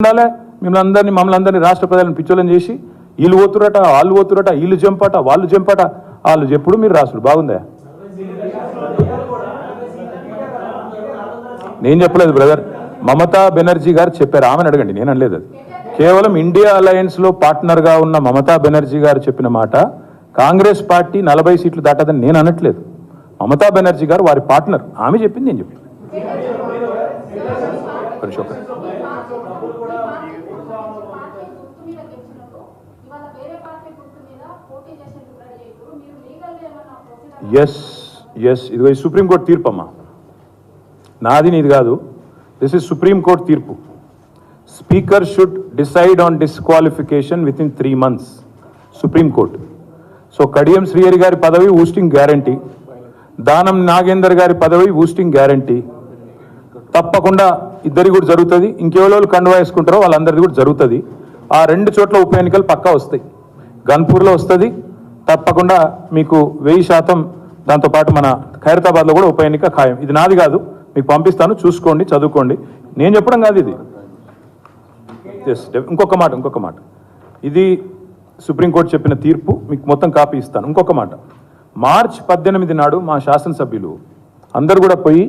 ఉండాలి. మమ్మల్ని అందరినీ రాష్ట్ర ప్రజలను పిచ్చోళ్ళని చేసి వీళ్ళు పోతురట వాళ్ళు పోతురట, వీళ్ళు జంపట వాళ్ళు జంపట, వాళ్ళు చెప్పుడు మీరు రాసుడు బాగుందా? నేను చెప్పలేదు బ్రదర్, మమతా బెనర్జీ గారు చెప్పారు, ఆమెను అడగండి, నేను అనలేదు. అది కేవలం ఇండియా అలయన్స్లో పార్ట్నర్గా ఉన్న మమతా బెనర్జీ గారు చెప్పిన మాట. కాంగ్రెస్ పార్టీ 40 సీట్లు దాటదని నేను అనట్లేదు. మమతా బెనర్జీ గారు వారి పార్ట్నర్, ఆమె చెప్పింది నేను చెప్పాను. ఎస్ ఇది సుప్రీంకోర్టు తీర్పు అమ్మా, నాది నీది కాదు. దిస్ ఇస్ సుప్రీంకోర్టు తీర్పు. Speaker should decide on disqualification with in 3 months, supreme court. So Kadiyam Srihari గారి పదవి ఊస్టింగ్ గ్యారంటీ, దానం నాగేందర్ గారి పదవి ఊస్టింగ్ గ్యారంటీ తప్పకుండా ఇద్దరి కూడా జరుగుతుంది. ఇంకెవరో కండువా వేసుకుంటారో వాళ్ళందరిది కూడా జరుగుతుంది. ఆ 2 చోట్ల ఉప ఎన్నికలు పక్కా వస్తాయి. గన్పూర్లో వస్తుంది తప్పకుండా మీకు 1000%. దాంతోపాటు మన ఖైరతాబాద్లో కూడా ఉప ఎన్నిక ఖాయం. ఇది నాది కాదు, మీకు పంపిస్తాను, చూసుకోండి, చదువుకోండి. నేను చెప్పడం కాదు ఇది. ఇంకొక మాట, ఇది సుప్రీంకోర్టు చెప్పిన తీర్పు, మీకు మొత్తం కాపీ ఇస్తాను. ఇంకొక మాట, మార్చి 18 నాడు మా శాసనసభ్యులు అందరూ కూడా పోయి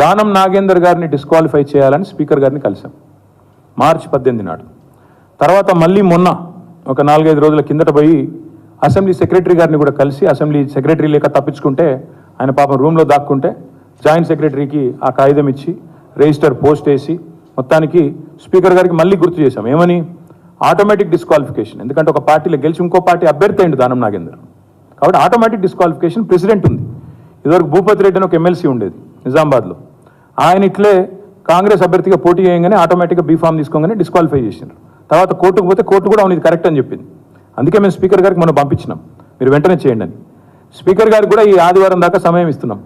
దానం నాగేందర్ గారిని డిస్క్వాలిఫై చేయాలని స్పీకర్ గారిని కలిసాం మార్చి 18 నాడు. తర్వాత మళ్ళీ మొన్న ఒక 4-5 రోజుల కిందట పోయి అసెంబ్లీ సెక్రటరీ గారిని కూడా కలిసి, అసెంబ్లీ సెక్రటరీ లేక తప్పించుకుంటే ఆయన పాపం రూమ్లో దాక్కుంటే జాయింట్ సెక్రటరీకి ఆ కాగితం ఇచ్చి రిజిస్టర్ పోస్ట్ వేసి మొత్తానికి స్పీకర్ గారికి మళ్ళీ గుర్తు చేశాం. ఏమని? Automatic disqualification. ఎందుకంటే ఒక పార్టీలో గెలిచి ఇంకో పార్టీ అభ్యర్థి అయింది దానం నాగేందర్, కాబట్టి ఆటోమేటిక్ డిస్క్వాలిఫికేషన్ ప్రెసిడెంట్ ఉంది. ఇదివరకు భూపతి రెడ్డి అని ఒక ఎమ్మెల్సీ ఉండేది నిజామాబాద్లో, ఆయన ఇట్లే కాంగ్రెస్ అభ్యర్థిగా పోటీ చేయగానే ఆటోమేటిక్గా బీఫామ్ తీసుకోగానే డిస్క్వాలిఫై చేసినారు. తర్వాత కోర్టుకు పోతే కోర్టు కూడా అవును ఇది కరెక్ట్ అని చెప్పింది. అందుకే మేము స్పీకర్ గారికి మనం పంపించినాం, మీరు వెంటనే చేయండి అని. స్పీకర్ గారికి కూడా ఈ ఆదివారం దాకా సమయం ఇస్తున్నాం,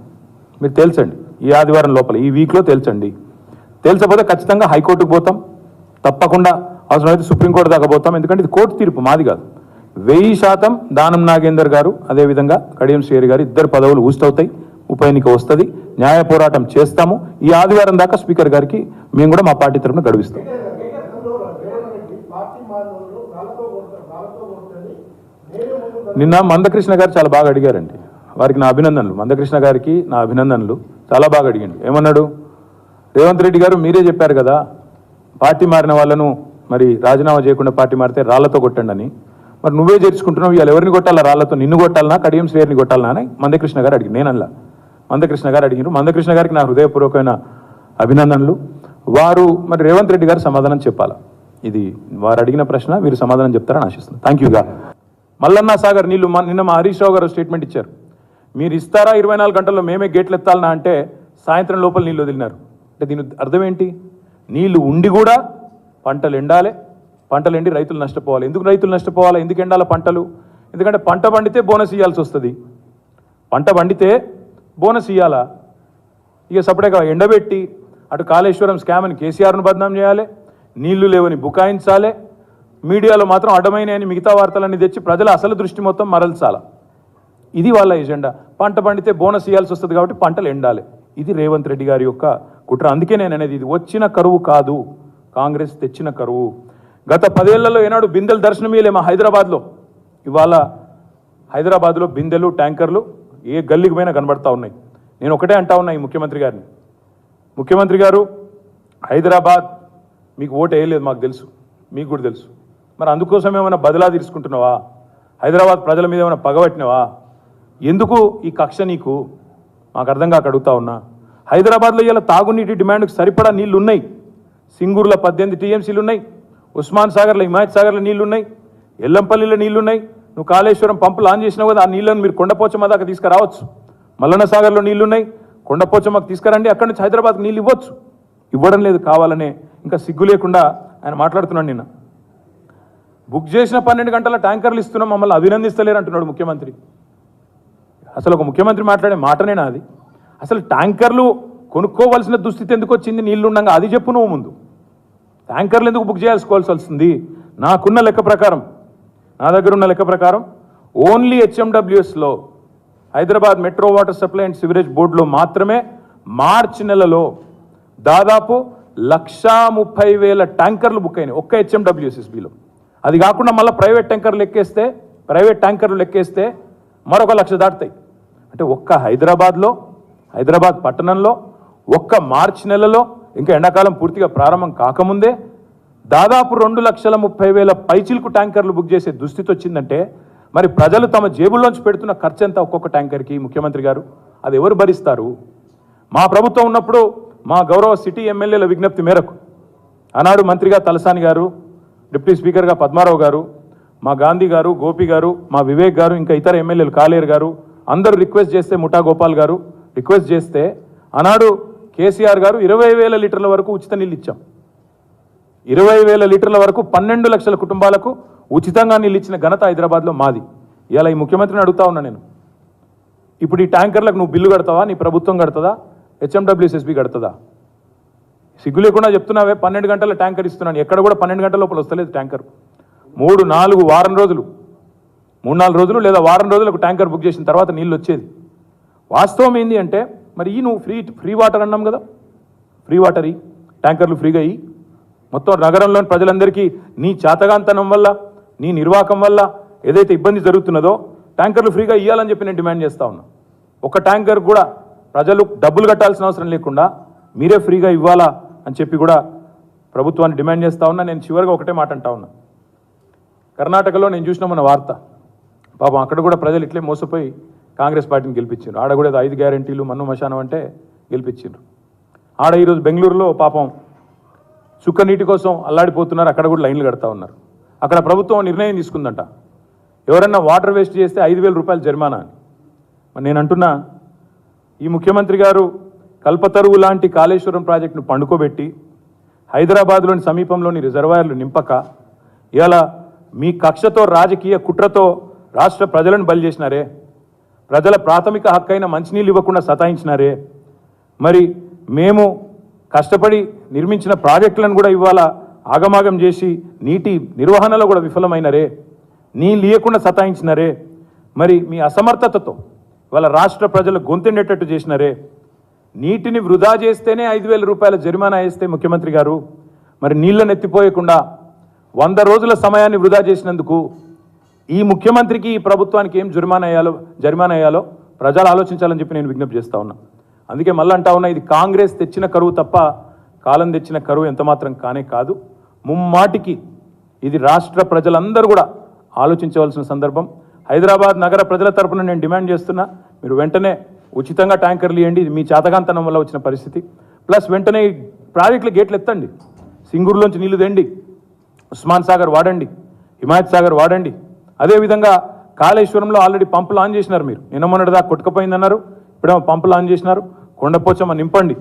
మీరు తేల్చండి. ఈ ఆదివారం లోపల, ఈ వీక్లో తేల్చండి. తేల్చకపోతే ఖచ్చితంగా హైకోర్టుకు పోతాం, తప్పకుండా అవసరమైతే సుప్రీంకోర్టు దాకా పోతాం. ఎందుకంటే ఇది కోర్టు తీర్పు, మాది కాదు. 1000% దానం నాగేందర్ గారు అదేవిధంగా కడియం శ్రీహరి గారు ఇద్దరు పదవులు ఊస్తవుతాయి. ఉప ఎన్నిక వస్తుంది, న్యాయ పోరాటం చేస్తాము. ఈ ఆదివారం దాకా స్పీకర్ గారికి మేము కూడా మా పార్టీ తరఫున గడువిస్తాం. నిన్న మందకృష్ణ గారు చాలా బాగా అడిగారండి, వారికి నా అభినందనలు. మందకృష్ణ గారికి నా అభినందనలు, చాలా బాగా అడిగాడు. ఏమన్నాడు? రేవంత్ రెడ్డి గారు మీరే చెప్పారు కదా పార్టీ మారిన వాళ్ళను మరి రాజీనామా చేయకుండా పార్టీ మారితే రాళ్లతో కొట్టండి అని. మరి నువ్వే చేర్చుకుంటున్నావు, ఇవాళ ఎవరిని కొట్టాలా? రాళ్లతో నిన్ను కొట్టాలనా కడియం శ్రేయర్ని కొట్టాలనా అని మందకృష్ణ గారు అడిగి, నేనల్లా మందకృష్ణ గారు అడిగినారు. మందకృష్ణ గారికి నా హృదయపూర్వకమైన అభినందనలు. వారు మరి రేవంత్ రెడ్డి గారు సమాధానం చెప్పాలా, ఇది వారు అడిగిన ప్రశ్న, వీరు సమాధానం చెప్తారని ఆశిస్తున్నాను. థ్యాంక్ యూగా. మల్లన్న సాగర్ నీళ్లు నిన్న మా హరీష్ రావు గారు స్టేట్మెంట్ ఇచ్చారు, మీరు ఇస్తారా 24 గంటల్లో మేమే గేట్లు ఎత్తాలనా అంటే సాయంత్రం లోపల నీళ్ళు వదిలినారు. అంటే దీని అర్థం ఏంటి? నీళ్లు ఉండి కూడా పంటలు ఎండాలి, పంటలు ఎండి రైతులు నష్టపోవాలి. ఎందుకు రైతులు నష్టపోవాలి? ఎందుకు ఎండాల పంటలు? ఎందుకంటే పంట పండితే బోనస్ ఇవ్వాల్సి వస్తుంది. పంట పండితే బోనస్ ఇవ్వాలా? ఇక సపరేట్గా ఎండబెట్టి అటు కాళేశ్వరం స్కామ్ అని కేసీఆర్ను బదనాం చేయాలి, నీళ్లు లేవని బుకాయించాలి, మీడియాలో మాత్రం అడ్డమైన అని మిగతా వార్తలన్నీ తెచ్చి ప్రజల అసలు దృష్టి మొత్తం మరల్చాల. ఇది వాళ్ళ ఎజెండా. పంట పండితే బోనస్ ఇవ్వాల్సి వస్తుంది కాబట్టి పంటలు ఎండాలి. ఇది రేవంత్ రెడ్డి గారి యొక్క కుట్ర. అందుకే నేను అనేది, ఇది వచ్చిన కరువు కాదు, కాంగ్రెస్ తెచ్చిన కరువు. గత 10 ఏళ్లలో ఏనాడు బిందెలు దర్శనమీయలే మా హైదరాబాద్లో. ఇవాళ హైదరాబాద్లో బిందెలు ట్యాంకర్లు ఏ గల్లీకి పోయినా కనబడతా ఉన్నాయి. నేను ఒకటే అంటా ఉన్నా ఈ ముఖ్యమంత్రి గారిని, ముఖ్యమంత్రి గారు హైదరాబాద్ మీకు ఓటు వేయలేదు మాకు తెలుసు, మీకు కూడా తెలుసు. మరి అందుకోసం ఏమైనా బదిలా తీసుకుంటున్నావా? హైదరాబాద్ ప్రజల మీద ఏమైనా పగబట్టినావా? ఎందుకు ఈ కక్ష నీకు? మాకు అర్థం కాక అడుగుతా ఉన్నా. హైదరాబాద్లో ఇలా తాగునీటి డిమాండ్కి సరిపడా నీళ్లు ఉన్నాయి. సింగూరులో 18 TMCలు ఉన్నాయి, ఉస్మాన్ సాగర్లో హిమాయత్ సాగర్లో నీళ్లు ఉన్నాయి, ఎల్లంపల్లిలో నీళ్లు ఉన్నాయి. నువ్వు కాళేశ్వరం పంపులు ఆన్ చేసినావు కదా, ఆ నీళ్ళను మీరు కొండపోచమ్మ దాకా తీసుకురావచ్చు. మల్లన్న సాగర్లో నీళ్లు ఉన్నాయి, కొండపోచమ్మకు తీసుకురండి, అక్కడి నుంచి హైదరాబాద్కి నీళ్ళు ఇవ్వచ్చు. ఇవ్వడం లేదు కావాలనే, ఇంకా సిగ్గు లేకుండా ఆయన మాట్లాడుతున్నాడు. నిన్న బుక్ చేసిన 12 గంటల ట్యాంకర్లు ఇస్తున్నాం, మమ్మల్ని అభినందిస్తలేరు అంటున్నాడు ముఖ్యమంత్రి. అసలు ఒక ముఖ్యమంత్రి మాట్లాడే మాటనేనా అది? అసలు ట్యాంకర్లు కొనుక్కోవాల్సిన దుస్థితి ఎందుకు వచ్చింది? నీళ్లు ఉండగా అది చెప్పు నువ్వు ముందు. ట్యాంకర్లు ఎందుకు బుక్ చేయాల్సుకోవాల్సి వస్తుంది? నాకున్న లెక్క ప్రకారం, నా దగ్గర ఉన్న లెక్క ప్రకారం ఓన్లీ HMWSలో Hyderabad metro water supply and sewerage బోర్డులో మాత్రమే మార్చి నెలలో దాదాపు 1,30,000 ట్యాంకర్లు బుక్ అయినాయి ఒక్క హెచ్ఎండబ్ల్యూఎస్ఎస్బిలో. అది కాకుండా మళ్ళీ ప్రైవేట్ ట్యాంకర్లు లెక్కేస్తే మరొక 1,00,000 దాటుతాయి. అంటే ఒక్క హైదరాబాద్ పట్టణంలో ఒక్క మార్చి నెలలో, ఇంకా ఎండాకాలం పూర్తిగా ప్రారంభం కాకముందే దాదాపు 2,30,000 పైచిలకు ట్యాంకర్లు బుక్ చేసే దుస్థితి వచ్చిందంటే మరి ప్రజలు తమ జేబుల్లోంచి పెడుతున్న ఖర్చు ఎంత ఒక్కొక్క ట్యాంకర్కి? ముఖ్యమంత్రి గారు అది ఎవరు భరిస్తారు? మా ప్రభుత్వం ఉన్నప్పుడు మా గౌరవ సిటీ ఎమ్మెల్యేల విజ్ఞప్తి మేరకు ఆనాడు మంత్రిగా తలసాని గారు, డిప్యూటీ స్పీకర్గా పద్మారావు గారు, మా గాంధీ గారు, గోపి గారు, మా వివేక్ గారు, ఇంకా ఇతర ఎమ్మెల్యేలు కాలేరు గారు అందరూ రిక్వెస్ట్ చేస్తే, ముఠా గోపాల్ గారు రిక్వెస్ట్ చేస్తే ఆనాడు కేసీఆర్ గారు 20,000 లీటర్ల వరకు ఉచిత నీళ్ళు ఇచ్చాం. 20,000 లీటర్ల వరకు 12 లక్షల కుటుంబాలకు ఉచితంగా నీళ్ళు ఇచ్చిన ఘనత హైదరాబాద్లో మాది. ఇలా ఈ ముఖ్యమంత్రిని అడుగుతా ఉన్నా నేను, ఇప్పుడు ఈ ట్యాంకర్లకు నువ్వు బిల్లు కడతావా? నీ ప్రభుత్వం కడుతుందా? హెచ్ఎండబ్ల్యూఎస్ఎస్బి కడుతుందా? సిగ్గు లేకుండా చెప్తున్నావే 12 గంటల ట్యాంకర్ ఇస్తున్నాను. ఎక్కడ కూడా 12 గంటల లోపల వస్తలేదు ట్యాంకర్. 3-4 వారం రోజులు, 3-4 రోజులు లేదా వారం రోజులకు ట్యాంకర్ బుక్ చేసిన తర్వాత నీళ్ళు వచ్చేది. వాస్తవం ఏంటి అంటే మరి ఈ నువ్వు ఫ్రీ వాటర్ అన్నాం కదా, ఫ్రీ వాటర్ ఈ ట్యాంకర్లు ఫ్రీగా ఇయ్యి. మొత్తం నగరంలోని ప్రజలందరికీ నీ చాతగాంతనం వల్ల, నీ నిర్వాహకం వల్ల ఏదైతే ఇబ్బంది జరుగుతున్నదో ట్యాంకర్లు ఫ్రీగా ఇవ్వాలని చెప్పి నేను డిమాండ్ చేస్తూ ఉన్నా. ఒక ట్యాంకర్ కూడా ప్రజలు డబ్బులు కట్టాల్సిన అవసరం లేకుండా మీరే ఫ్రీగా ఇవ్వాలా అని చెప్పి కూడా ప్రభుత్వాన్ని డిమాండ్ చేస్తూ ఉన్నా. నేను చివరిగా ఒకటే మాట అంటా ఉన్నా, కర్ణాటకలో నేను చూసిన మన వార్త, పాపం అక్కడ కూడా ప్రజలు ఇట్లే మోసపోయి కాంగ్రెస్ పార్టీని గెలిపించారు. ఆడ కూడా 5 గ్యారెంటీలు మన్ను మశానం అంటే గెలిపించారు. ఆడ ఈరోజు బెంగళూరులో పాపం చుక్క నీటి కోసం అల్లాడిపోతున్నారు, అక్కడ కూడా లైన్లు కడతా ఉన్నారు. అక్కడ ప్రభుత్వం నిర్ణయం తీసుకుందంట, ఎవరన్నా వాటర్ వేస్ట్ చేస్తే 5,000 రూపాయలు జరిమానా అని. మరి నేను అంటున్నా, ఈ ముఖ్యమంత్రి గారు కల్పతరువు లాంటి కాళేశ్వరం ప్రాజెక్టును పండుకోబెట్టి హైదరాబాద్లోని సమీపంలోని రిజర్వాయర్లు నింపక ఇలా మీ కక్షతో, రాజకీయ కుట్రతో రాష్ట్ర ప్రజలను బలి చేసినారే, ప్రజల ప్రాథమిక హక్కైన మంచినీళ్ళు ఇవ్వకుండా సతాయించినారే, మరి మేము కష్టపడి నిర్మించిన ప్రాజెక్టులను కూడా ఇవాళ ఆగమాగం చేసి నీటి నిర్వహణలో కూడా విఫలమైనరే, నీళ్ళు ఇవ్వకుండా సతాయించినారే, మరి మీ అసమర్థతతో ఇవాళ రాష్ట్ర ప్రజలు గొంతెండేటట్టు చేసినారే, నీటిని వృధా చేస్తేనే 5,000 రూపాయల జరిమానా వేస్తే ముఖ్యమంత్రి గారు, మరి నీళ్ళను ఎత్తిపోయకుండా 100 రోజుల సమయాన్ని వృధా చేసినందుకు ఈ ముఖ్యమంత్రికి, ఈ ప్రభుత్వానికి ఏం జరిమానా వేయాలో ప్రజలు ఆలోచించాలని చెప్పి నేను విజ్ఞప్తి చేస్తా ఉన్నా. అందుకే మళ్ళీ అంటా ఉన్నా, ఇది కాంగ్రెస్ తెచ్చిన కరువు తప్ప కాలం తెచ్చిన కరువు ఎంత మాత్రం కానే కాదు. ముమ్మాటికి ఇది రాష్ట్ర ప్రజలందరూ కూడా ఆలోచించవలసిన సందర్భం. హైదరాబాద్ నగర ప్రజల తరపున నేను డిమాండ్ చేస్తున్నా, మీరు వెంటనే ఉచితంగా ట్యాంకర్లు ఇవ్వండి. ఇది మీ చాతగాంతనం వల్ల వచ్చిన పరిస్థితి. ప్లస్ వెంటనే ఈ ప్రాజెక్టుల గేట్లు ఎత్తండి, సింగూరులోంచి నీళ్లు తెండి, ఉస్మాన్ సాగర్ వాడండి, హిమాయత్ సాగర్ వాడండి. అదేవిధంగా కాళేశ్వరంలో ఆల్రెడీ పంపులు ఆన్ చేసినారు. మీరు నిన్న మొన్నటిదాకా కొట్టుకుపోయిందన్నారు, ఇప్పుడేమో పంపులు ఆన్ చేసినారు. కొండపోచమ్మ నింపండి.